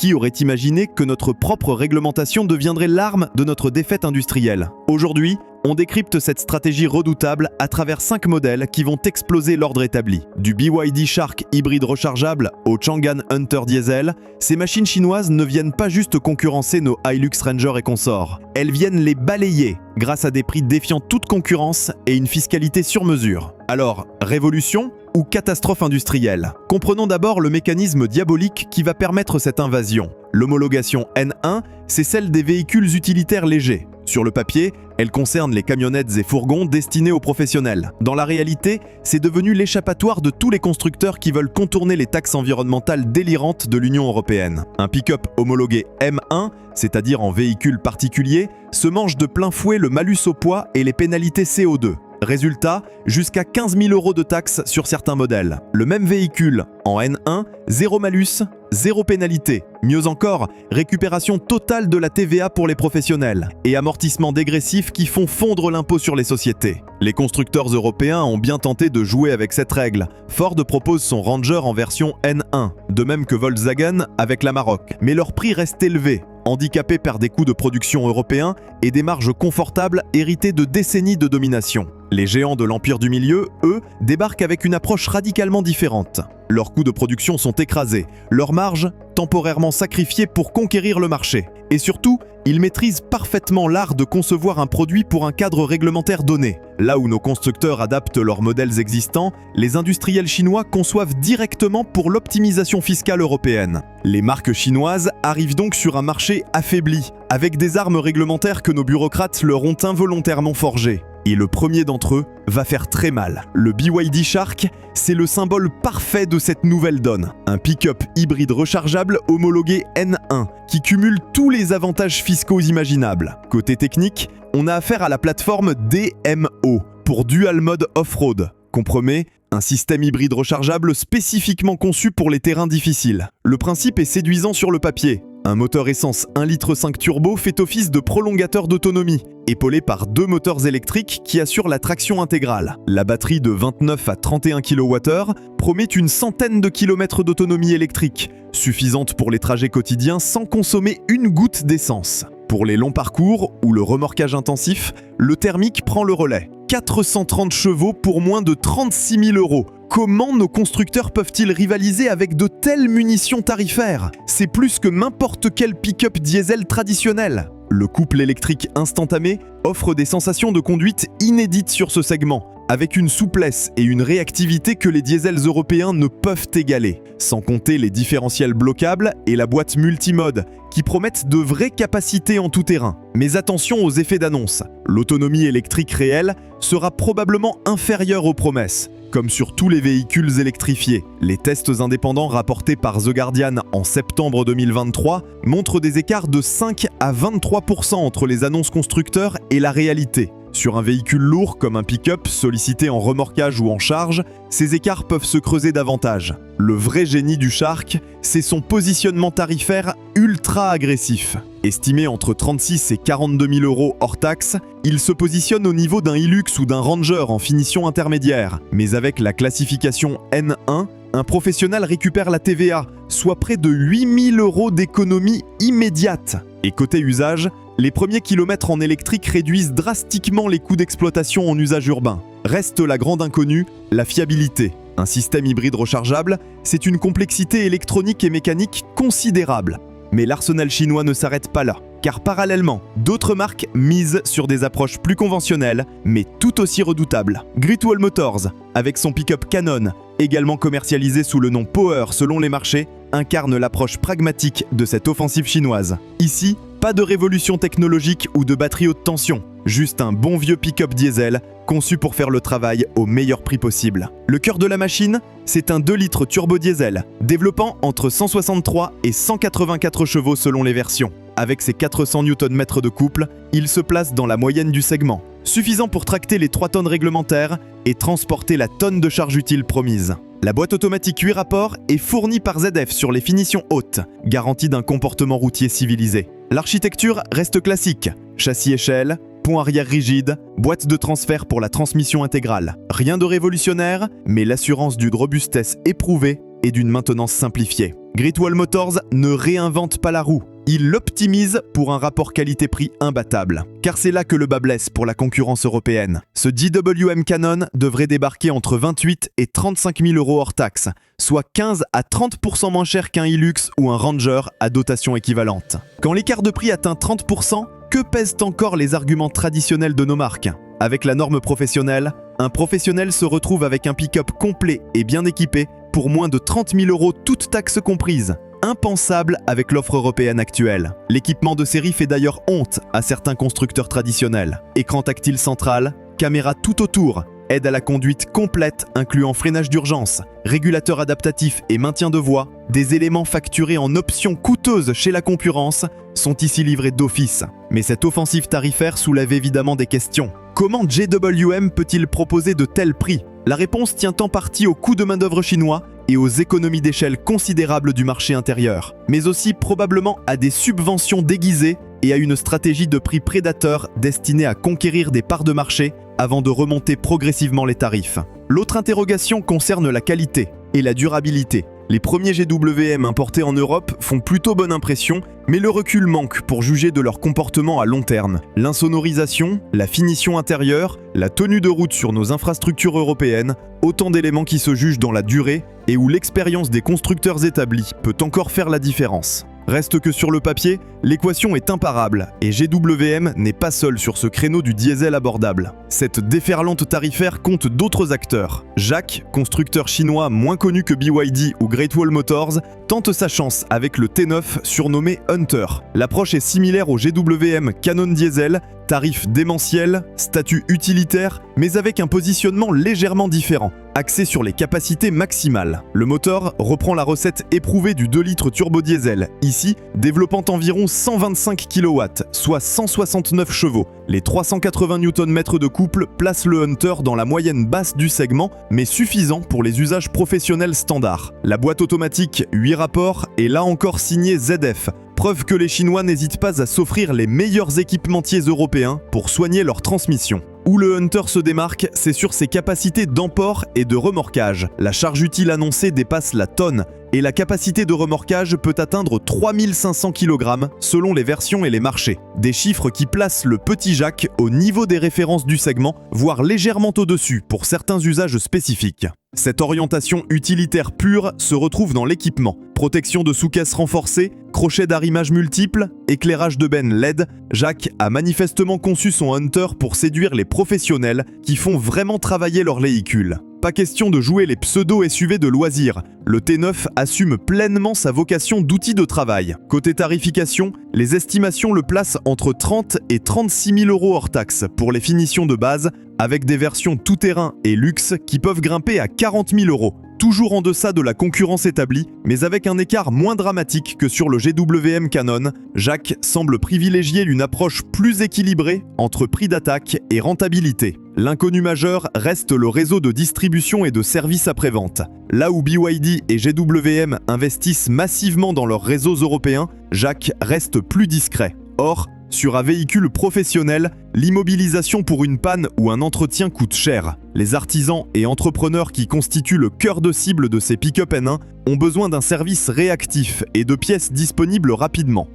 Qui aurait imaginé que notre propre réglementation deviendrait l'arme de notre défaite industrielle? Aujourd'hui, on décrypte cette stratégie redoutable à travers 5 modèles qui vont exploser l'ordre établi. Du BYD Shark hybride rechargeable au Changan Hunter diesel, ces machines chinoises ne viennent pas juste concurrencer nos Hilux Ranger et consorts. Elles viennent les balayer grâce à des prix défiant toute concurrence et une fiscalité sur mesure. Alors, révolution ou catastrophe industrielle? Comprenons d'abord le mécanisme diabolique qui va permettre cette invasion. L'homologation N1, c'est celle des véhicules utilitaires légers. Sur le papier, elle concerne les camionnettes et fourgons destinés aux professionnels. Dans la réalité, c'est devenu l'échappatoire de tous les constructeurs qui veulent contourner les taxes environnementales délirantes de l'Union européenne. Un pick-up homologué M1, c'est-à-dire en véhicule particulier, se mange de plein fouet le malus au poids et les pénalités CO2. Résultat, jusqu'à 15 000 € de taxes sur certains modèles. Le même véhicule, en N1, zéro malus, zéro pénalité. Mieux encore, récupération totale de la TVA pour les professionnels et amortissement dégressif qui font fondre l'impôt sur les sociétés. Les constructeurs européens ont bien tenté de jouer avec cette règle. Ford propose son Ranger en version N1, de même que Volkswagen avec la Maroc. Mais leur prix reste élevé, handicapés par des coûts de production européens et des marges confortables héritées de décennies de domination. Les géants de l'Empire du Milieu, eux, débarquent avec une approche radicalement différente. Leurs coûts de production sont écrasés, leurs marges temporairement sacrifiées pour conquérir le marché. Et surtout, ils maîtrisent parfaitement l'art de concevoir un produit pour un cadre réglementaire donné. Là où nos constructeurs adaptent leurs modèles existants, les industriels chinois conçoivent directement pour l'optimisation fiscale européenne. Les marques chinoises arrivent donc sur un marché affaibli, avec des armes réglementaires que nos bureaucrates leur ont involontairement forgées. Et le premier d'entre eux va faire très mal. Le BYD Shark, c'est le symbole parfait de cette nouvelle donne. Un pick-up hybride rechargeable homologué N1 qui cumule tous les avantages fiscaux imaginables. Côté technique, on a affaire à la plateforme DMO pour Dual Mode Off-Road. Comprenez, un système hybride rechargeable spécifiquement conçu pour les terrains difficiles. Le principe est séduisant sur le papier. Un moteur essence 1,5 litre turbo fait office de prolongateur d'autonomie, épaulé par 2 moteurs électriques qui assurent la traction intégrale. La batterie de 29 à 31 kWh promet une centaine de kilomètres d'autonomie électrique, suffisante pour les trajets quotidiens sans consommer une goutte d'essence. Pour les longs parcours ou le remorquage intensif, le thermique prend le relais. 430 chevaux pour moins de 36 000 €. Comment nos constructeurs peuvent-ils rivaliser avec de telles munitions tarifaires? C'est plus que n'importe quel pick-up diesel traditionnel. Le couple électrique instantané offre des sensations de conduite inédites sur ce segment, avec une souplesse et une réactivité que les diesels européens ne peuvent égaler. Sans compter les différentiels bloquables et la boîte multimode, qui promettent de vraies capacités en tout terrain. Mais attention aux effets d'annonce. L'autonomie électrique réelle sera probablement inférieure aux promesses, comme sur tous les véhicules électrifiés. Les tests indépendants rapportés par The Guardian en septembre 2023 montrent des écarts de 5 à 23% entre les annonces constructeurs et la réalité. Sur un véhicule lourd comme un pick-up sollicité en remorquage ou en charge, ces écarts peuvent se creuser davantage. Le vrai génie du Shark, c'est son positionnement tarifaire ultra agressif. Estimé entre 36 et 42 000 € hors taxe, il se positionne au niveau d'un Hilux ou d'un Ranger en finition intermédiaire. Mais avec la classification N1, un professionnel récupère la TVA, soit près de 8 000 € d'économie immédiate. Et côté usage, les premiers kilomètres en électrique réduisent drastiquement les coûts d'exploitation en usage urbain. Reste la grande inconnue, la fiabilité. Un système hybride rechargeable, c'est une complexité électronique et mécanique considérable. Mais l'arsenal chinois ne s'arrête pas là, car parallèlement, d'autres marques misent sur des approches plus conventionnelles, mais tout aussi redoutables. Great Wall Motors, avec son pick-up Cannon, également commercialisé sous le nom Power selon les marchés, incarne l'approche pragmatique de cette offensive chinoise. Ici, pas de révolution technologique ou de batterie haute tension, juste un bon vieux pick-up diesel conçu pour faire le travail au meilleur prix possible. Le cœur de la machine, c'est un 2 litres turbo diesel, développant entre 163 et 184 chevaux selon les versions. Avec ses 400 Nm de couple, il se place dans la moyenne du segment, suffisant pour tracter les 3 tonnes réglementaires et transporter la tonne de charge utile promise. La boîte automatique 8 rapports est fournie par ZF sur les finitions hautes, garantie d'un comportement routier civilisé. L'architecture reste classique, châssis échelle, pont arrière rigide, boîte de transfert pour la transmission intégrale. Rien de révolutionnaire, mais l'assurance d'une robustesse éprouvée et d'une maintenance simplifiée. Great Wall Motors ne réinvente pas la roue. Il l'optimise pour un rapport qualité-prix imbattable. Car c'est là que le bas blesse pour la concurrence européenne. Ce GWM Cannon devrait débarquer entre 28 et 35 000 euros hors taxe, soit 15 à 30% moins cher qu'un Hilux ou un Ranger à dotation équivalente. Quand l'écart de prix atteint 30%, que pèsent encore les arguments traditionnels de nos marques ? Avec la norme professionnelle, un professionnel se retrouve avec un pick-up complet et bien équipé pour moins de 30 000 euros toutes taxes comprises. Impensable avec l'offre européenne actuelle. L'équipement de série fait d'ailleurs honte à certains constructeurs traditionnels. Écran tactile central, caméra tout autour, aide à la conduite complète incluant freinage d'urgence, régulateur adaptatif et maintien de voie, des éléments facturés en options coûteuses chez la concurrence sont ici livrés d'office. Mais cette offensive tarifaire soulève évidemment des questions. Comment JWM peut-il proposer de tels prix ? La réponse tient en partie au coût de main-d'œuvre chinois et aux économies d'échelle considérables du marché intérieur, mais aussi probablement à des subventions déguisées et à une stratégie de prix prédateur destinée à conquérir des parts de marché avant de remonter progressivement les tarifs. L'autre interrogation concerne la qualité et la durabilité. Les premiers GWM importés en Europe font plutôt bonne impression, mais le recul manque pour juger de leur comportement à long terme. L'insonorisation, la finition intérieure, la tenue de route sur nos infrastructures européennes, autant d'éléments qui se jugent dans la durée et où l'expérience des constructeurs établis peut encore faire la différence. Reste que sur le papier, l'équation est imparable et GWM n'est pas seul sur ce créneau du diesel abordable. Cette déferlante tarifaire compte d'autres acteurs. JAC, constructeur chinois moins connu que BYD ou Great Wall Motors, tente sa chance avec le T9 surnommé Hunter. L'approche est similaire au GWM Cannon Diesel, tarif démentiel, statut utilitaire, mais avec un positionnement légèrement différent, axé sur les capacités maximales. Le moteur reprend la recette éprouvée du 2 litres turbo-diesel, ici développant environ 125 kW, soit 169 chevaux. Les 380 Nm de couple placent le Hunter dans la moyenne basse du segment, mais suffisant pour les usages professionnels standards. La boîte automatique 8 rapports est là encore signée ZF, preuve que les Chinois n'hésitent pas à s'offrir les meilleurs équipementiers européens pour soigner leur transmission. Où le Hunter se démarque, c'est sur ses capacités d'emport et de remorquage. La charge utile annoncée dépasse la tonne et la capacité de remorquage peut atteindre 3500 kg selon les versions et les marchés. Des chiffres qui placent le petit Jack au niveau des références du segment, voire légèrement au-dessus pour certains usages spécifiques. Cette orientation utilitaire pure se retrouve dans l'équipement. Protection de sous-caisse renforcée, crochet d'arrimage multiples, éclairage de benne LED, Jack a manifestement conçu son Hunter pour séduire les professionnels qui font vraiment travailler leur véhicule. Pas question de jouer les pseudo-SUV de loisirs, le T9 assume pleinement sa vocation d'outil de travail. Côté tarification, les estimations le placent entre 30 et 36 000 euros hors taxe pour les finitions de base, avec des versions tout-terrain et luxe qui peuvent grimper à 40 000 euros. Toujours en deçà de la concurrence établie, mais avec un écart moins dramatique que sur le GWM Cannon, JAC semble privilégier une approche plus équilibrée entre prix d'attaque et rentabilité. L'inconnu majeur reste le réseau de distribution et de services après-vente. Là où BYD et GWM investissent massivement dans leurs réseaux européens, JAC reste plus discret. Or, sur un véhicule professionnel, l'immobilisation pour une panne ou un entretien coûte cher. Les artisans et entrepreneurs qui constituent le cœur de cible de ces pick-up N1 ont besoin d'un service réactif et de pièces disponibles rapidement.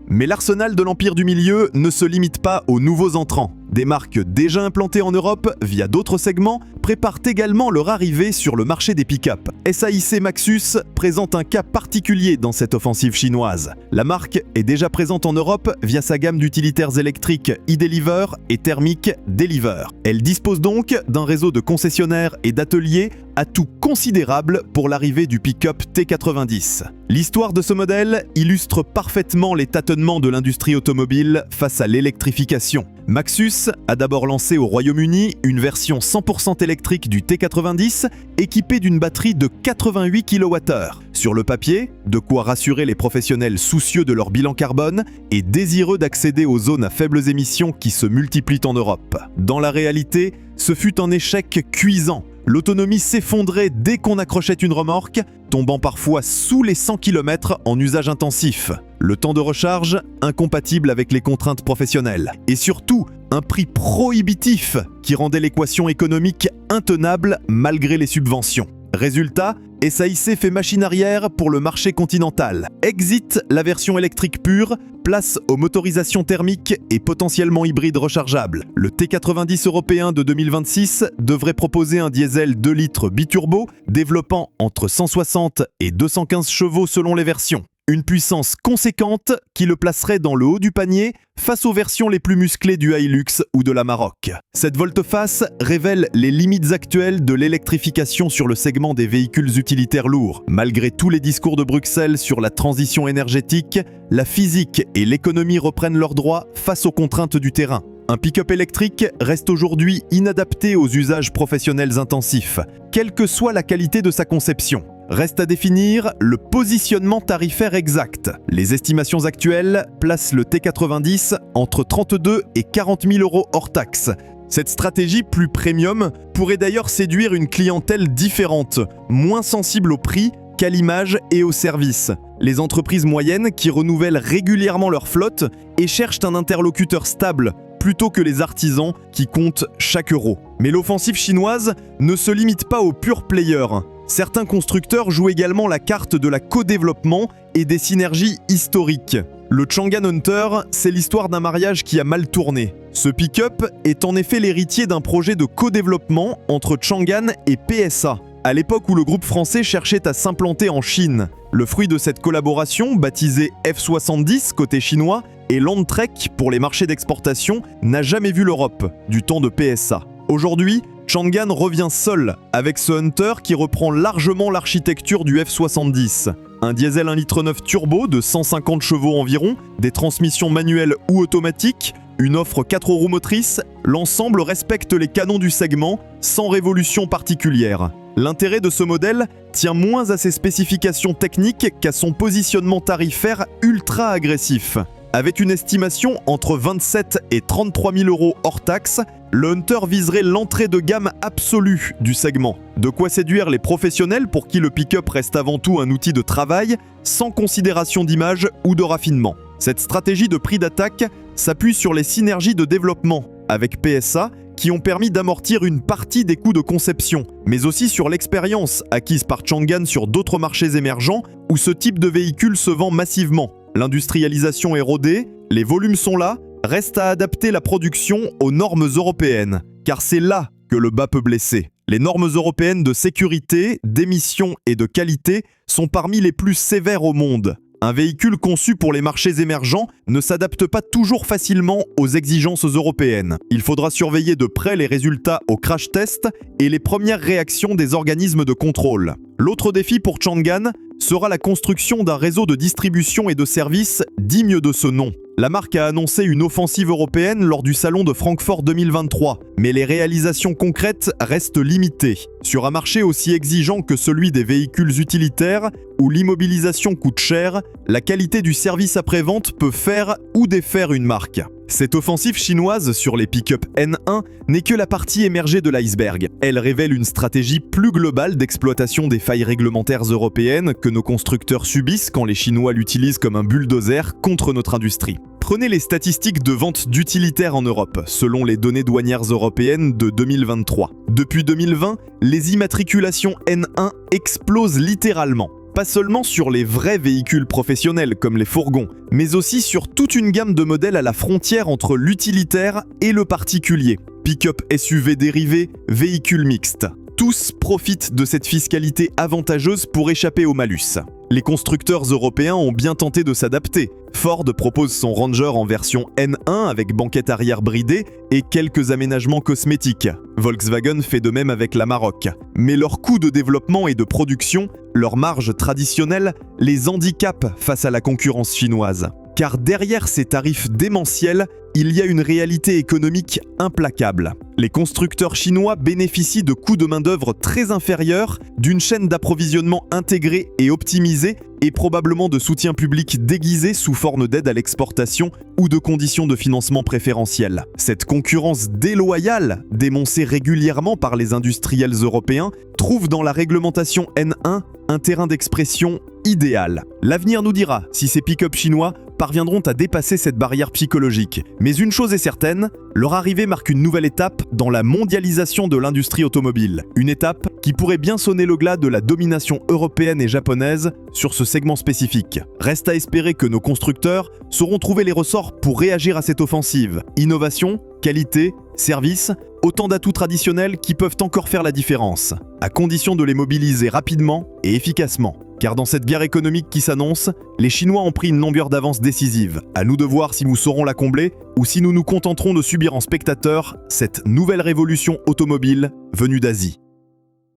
Mais l'arsenal de l'empire du milieu ne se limite pas aux nouveaux entrants. Des marques déjà implantées en Europe via d'autres segments préparent également leur arrivée sur le marché des pick-up. SAIC Maxus présente un cas particulier dans cette offensive chinoise. La marque est déjà présente en Europe via sa gamme d'utilitaires électriques e-Deliver et thermiques Deliver. Elle dispose donc d'un réseau de concessionnaires et d'ateliers atout considérable pour l'arrivée du pick-up T90. L'histoire de ce modèle illustre parfaitement les tâtonnements de l'industrie automobile face à l'électrification. Maxus a d'abord lancé au Royaume-Uni une version 100% électrique du T90 équipée d'une batterie de 88 kWh. Sur le papier, de quoi rassurer les professionnels soucieux de leur bilan carbone et désireux d'accéder aux zones à faibles émissions qui se multiplient en Europe. Dans la réalité, ce fut un échec cuisant. L'autonomie s'effondrait dès qu'on accrochait une remorque, tombant parfois sous les 100 km en usage intensif. Le temps de recharge, incompatible avec les contraintes professionnelles. Et surtout, un prix prohibitif qui rendait l'équation économique intenable malgré les subventions. Résultat, SAIC fait machine arrière pour le marché continental. Exit la version électrique pure, place aux motorisations thermiques et potentiellement hybrides rechargeables. Le T90 européen de 2026 devrait proposer un diesel 2 litres biturbo, développant entre 160 et 215 chevaux selon les versions. Une puissance conséquente qui le placerait dans le haut du panier face aux versions les plus musclées du Hilux ou de la Maroc. Cette volte-face révèle les limites actuelles de l'électrification sur le segment des véhicules utilitaires lourds. Malgré tous les discours de Bruxelles sur la transition énergétique, la physique et l'économie reprennent leurs droits face aux contraintes du terrain. Un pick-up électrique reste aujourd'hui inadapté aux usages professionnels intensifs, quelle que soit la qualité de sa conception. Reste à définir le positionnement tarifaire exact. Les estimations actuelles placent le T90 entre 32 et 40 000 euros hors taxe. Cette stratégie plus premium pourrait d'ailleurs séduire une clientèle différente, moins sensible au prix qu'à l'image et au service. Les entreprises moyennes qui renouvellent régulièrement leur flotte et cherchent un interlocuteur stable, plutôt que les artisans qui comptent chaque euro. Mais l'offensive chinoise ne se limite pas aux purs players. Certains constructeurs jouent également la carte de la co-développement et des synergies historiques. Le Changan Hunter, c'est l'histoire d'un mariage qui a mal tourné. Ce pick-up est en effet l'héritier d'un projet de co-développement entre Changan et PSA, à l'époque où le groupe français cherchait à s'implanter en Chine. Le fruit de cette collaboration, baptisée F70 côté chinois, et Landtrek pour les marchés d'exportation, n'a jamais vu l'Europe, du temps de PSA. Aujourd'hui, Changan revient seul avec ce Hunter qui reprend largement l'architecture du F70. Un diesel 1,9 litre turbo de 150 chevaux environ, des transmissions manuelles ou automatiques, une offre 4 roues motrices, l'ensemble respecte les canons du segment sans révolution particulière. L'intérêt de ce modèle tient moins à ses spécifications techniques qu'à son positionnement tarifaire ultra agressif. Avec une estimation entre 27 et 33 000 euros hors taxe, le Hunter viserait l'entrée de gamme absolue du segment. De quoi séduire les professionnels pour qui le pick-up reste avant tout un outil de travail, sans considération d'image ou de raffinement. Cette stratégie de prix d'attaque s'appuie sur les synergies de développement avec PSA qui ont permis d'amortir une partie des coûts de conception, mais aussi sur l'expérience acquise par Changan sur d'autres marchés émergents où ce type de véhicule se vend massivement. L'industrialisation est rodée, les volumes sont là, reste à adapter la production aux normes européennes, car c'est là que le bas peut blesser. Les normes européennes de sécurité, d'émissions et de qualité sont parmi les plus sévères au monde. Un véhicule conçu pour les marchés émergents ne s'adapte pas toujours facilement aux exigences européennes. Il faudra surveiller de près les résultats au crash test et les premières réactions des organismes de contrôle. L'autre défi pour Changan sera la construction d'un réseau de distribution et de services digne de ce nom. La marque a annoncé une offensive européenne lors du salon de Francfort 2023, mais les réalisations concrètes restent limitées. Sur un marché aussi exigeant que celui des véhicules utilitaires, où l'immobilisation coûte cher, la qualité du service après-vente peut faire ou défaire une marque. Cette offensive chinoise sur les pick-up N1 n'est que la partie émergée de l'iceberg. Elle révèle une stratégie plus globale d'exploitation des failles réglementaires européennes que nos constructeurs subissent quand les Chinois l'utilisent comme un bulldozer contre notre industrie. Prenez les statistiques de vente d'utilitaires en Europe, selon les données douanières européennes de 2023. Depuis 2020, les immatriculations N1 explosent littéralement. Pas seulement sur les vrais véhicules professionnels comme les fourgons, mais aussi sur toute une gamme de modèles à la frontière entre l'utilitaire et le particulier. Pick-up SUV dérivés, véhicules mixtes. Tous profitent de cette fiscalité avantageuse pour échapper au malus. Les constructeurs européens ont bien tenté de s'adapter. Ford propose son Ranger en version N1 avec banquette arrière bridée et quelques aménagements cosmétiques. Volkswagen fait de même avec la Maroc. Mais leurs coûts de développement et de production, leurs marges traditionnelles, les handicapent face à la concurrence chinoise. Car derrière ces tarifs démentiels, il y a une réalité économique implacable. Les constructeurs chinois bénéficient de coûts de main-d'œuvre très inférieurs, d'une chaîne d'approvisionnement intégrée et optimisée, et probablement de soutien public déguisé sous forme d'aide à l'exportation ou de conditions de financement préférentielles. Cette concurrence déloyale, dénoncée régulièrement par les industriels européens, trouve dans la réglementation N1 un terrain d'expression idéal. L'avenir nous dira si ces pick-up chinois parviendront à dépasser cette barrière psychologique. Mais une chose est certaine, leur arrivée marque une nouvelle étape dans la mondialisation de l'industrie automobile. Une étape qui pourrait bien sonner le glas de la domination européenne et japonaise sur ce segment spécifique. Reste à espérer que nos constructeurs sauront trouver les ressorts pour réagir à cette offensive. Innovation, qualité, service, autant d'atouts traditionnels qui peuvent encore faire la différence, à condition de les mobiliser rapidement et efficacement. Car dans cette guerre économique qui s'annonce, les Chinois ont pris une longueur d'avance décisive. À nous de voir si nous saurons la combler ou si nous nous contenterons de subir en spectateurs cette nouvelle révolution automobile venue d'Asie.